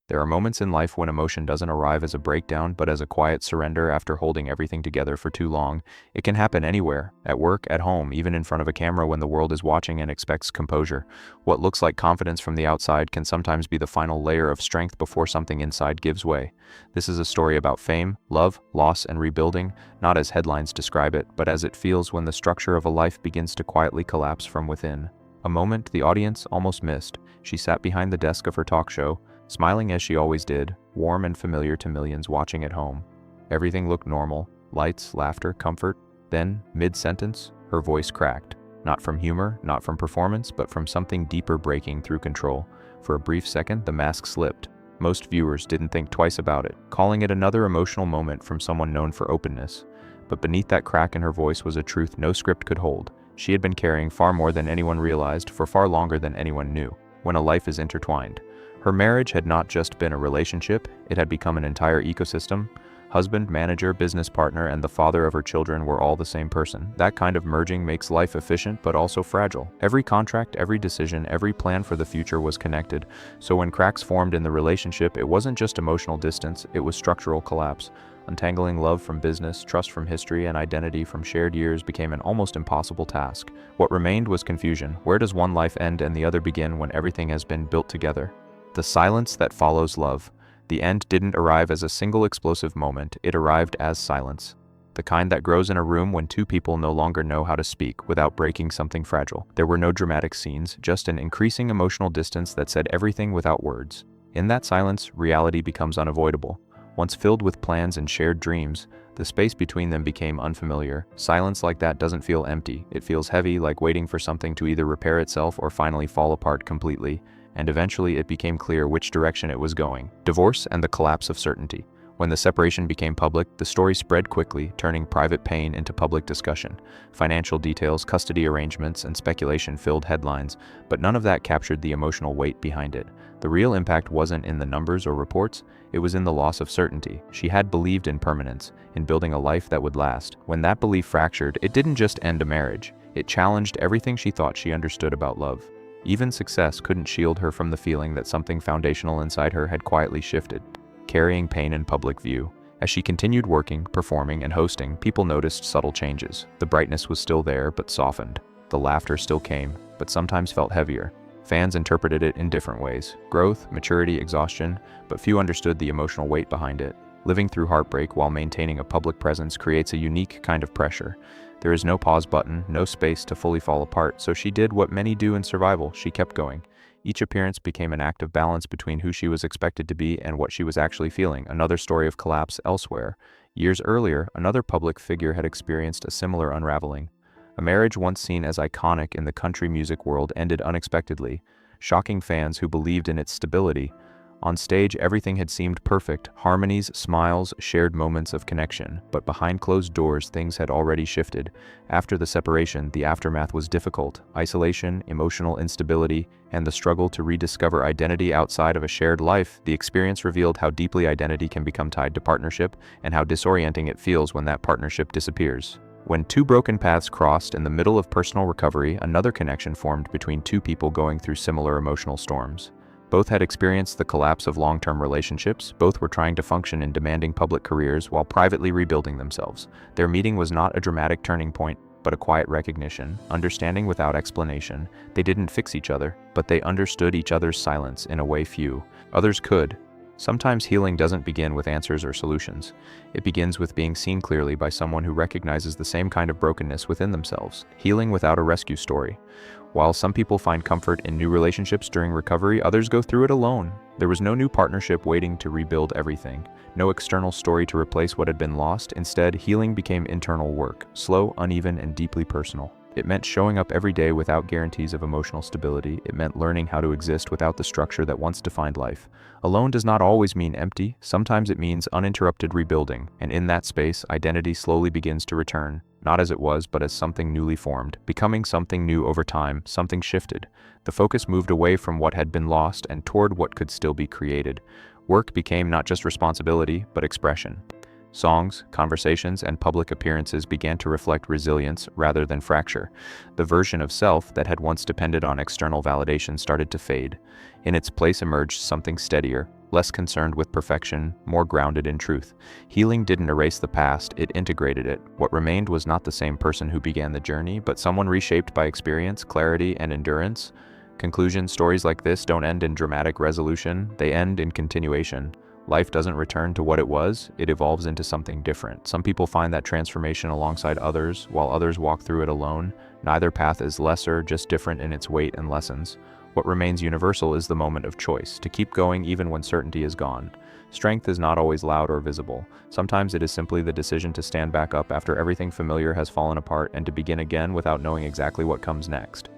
There are moments in life when emotion doesn't arrive as a breakdown but as a quiet surrender after holding everything together for too long. It can happen anywhere, at work, at home, even in front of a camera when the world is watching and expects composure. What looks like confidence from the outside can sometimes be the final layer of strength before something inside gives way. This is a story about fame, love, loss, and rebuilding, not as headlines describe it, but as it feels when the structure of a life begins to quietly collapse from within. A moment the audience almost missed. She sat behind the desk of her talk show, smiling as she always did, warm and familiar to millions watching at home. Everything looked normal, lights, laughter, comfort. Then, mid-sentence, her voice cracked. Not from humor, not from performance, but from something deeper breaking through control. For a brief second, the mask slipped. Most viewers didn't think twice about it, calling it another emotional moment from someone known for openness. But beneath that crack in her voice was a truth no script could hold. She had been carrying far more than anyone realized for far longer than anyone knew. When a life is intertwined. Her marriage had not just been a relationship, it had become an entire ecosystem. Husband, manager, business partner, and the father of her children were all the same person. That kind of merging makes life efficient but also fragile. Every contract, every decision, every plan for the future was connected. So when cracks formed in the relationship, it wasn't just emotional distance, it was structural collapse. Untangling love from business, trust from history, and identity from shared years became an almost impossible task. What remained was confusion. Where does one life end and the other begin when everything has been built together? The silence that follows love. The end didn't arrive as a single explosive moment, it arrived as silence. The kind that grows in a room when two people no longer know how to speak without breaking something fragile. There were no dramatic scenes, just an increasing emotional distance that said everything without words. In that silence, reality becomes unavoidable. Once filled with plans and shared dreams, the space between them became unfamiliar. Silence like that doesn't feel empty, it feels heavy, like waiting for something to either repair itself or finally fall apart completely. And eventually it became clear which direction it was going. Divorce and the collapse of certainty. When the separation became public, the story spread quickly, turning private pain into public discussion. Financial details, custody arrangements, and speculation filled headlines, but none of that captured the emotional weight behind it. The real impact wasn't in the numbers or reports, it was in the loss of certainty. She had believed in permanence, in building a life that would last. When that belief fractured, it didn't just end a marriage, it challenged everything she thought she understood about love. Even success couldn't shield her from the feeling that something foundational inside her had quietly shifted, carrying pain in public view. As she continued working, performing, and hosting, people noticed subtle changes. The brightness was still there, but softened. The laughter still came, but sometimes felt heavier. Fans interpreted it in different ways. Growth, maturity, exhaustion, but few understood the emotional weight behind it. Living through heartbreak while maintaining a public presence creates a unique kind of pressure. There is no pause button, no space to fully fall apart, so she did what many do in survival, she kept going. Each appearance became an act of balance between who she was expected to be and what she was actually feeling, another story of collapse elsewhere. Years earlier, another public figure had experienced a similar unraveling. A marriage once seen as iconic in the country music world ended unexpectedly, shocking fans who believed in its stability. On stage, everything had seemed perfect, harmonies, smiles, shared moments of connection, but behind closed doors things had already shifted. After the separation, the aftermath was difficult. Isolation, emotional instability, and the struggle to rediscover identity outside of a shared life. The experience revealed how deeply identity can become tied to partnership, and how disorienting it feels when that partnership disappears. When two broken paths crossed in the middle of personal recovery, another connection formed between two people going through similar emotional storms. Both had experienced the collapse of long-term relationships, both were trying to function in demanding public careers while privately rebuilding themselves. Their meeting was not a dramatic turning point, but a quiet recognition, understanding without explanation. They didn't fix each other, but they understood each other's silence in a way few others could. Sometimes healing doesn't begin with answers or solutions. It begins with being seen clearly by someone who recognizes the same kind of brokenness within themselves. Healing without a rescue story. While some people find comfort in new relationships during recovery, others go through it alone. There was no new partnership waiting to rebuild everything, no external story to replace what had been lost. Instead, healing became internal work, slow, uneven, and deeply personal. It meant showing up every day without guarantees of emotional stability. It meant learning how to exist without the structure that once defined life. Alone does not always mean empty. Sometimes it means uninterrupted rebuilding, and in that space, identity slowly begins to return, not as it was, but as something newly formed, becoming something new over time. Something shifted. The focus moved away from what had been lost and toward what could still be created. Work became not just responsibility, but expression. Songs, conversations, and public appearances began to reflect resilience rather than fracture. The version of self that had once depended on external validation started to fade. In its place emerged something steadier, less concerned with perfection, more grounded in truth. Healing didn't erase the past, it integrated it. What remained was not the same person who began the journey, but someone reshaped by experience, clarity, and endurance. Conclusion: stories like this don't end in dramatic resolution, they end in continuation. Life doesn't return to what it was, it evolves into something different. Some people find that transformation alongside others, while others walk through it alone. Neither path is lesser, just different in its weight and lessons. What remains universal is the moment of choice, to keep going even when certainty is gone. Strength is not always loud or visible. Sometimes it is simply the decision to stand back up after everything familiar has fallen apart and to begin again without knowing exactly what comes next.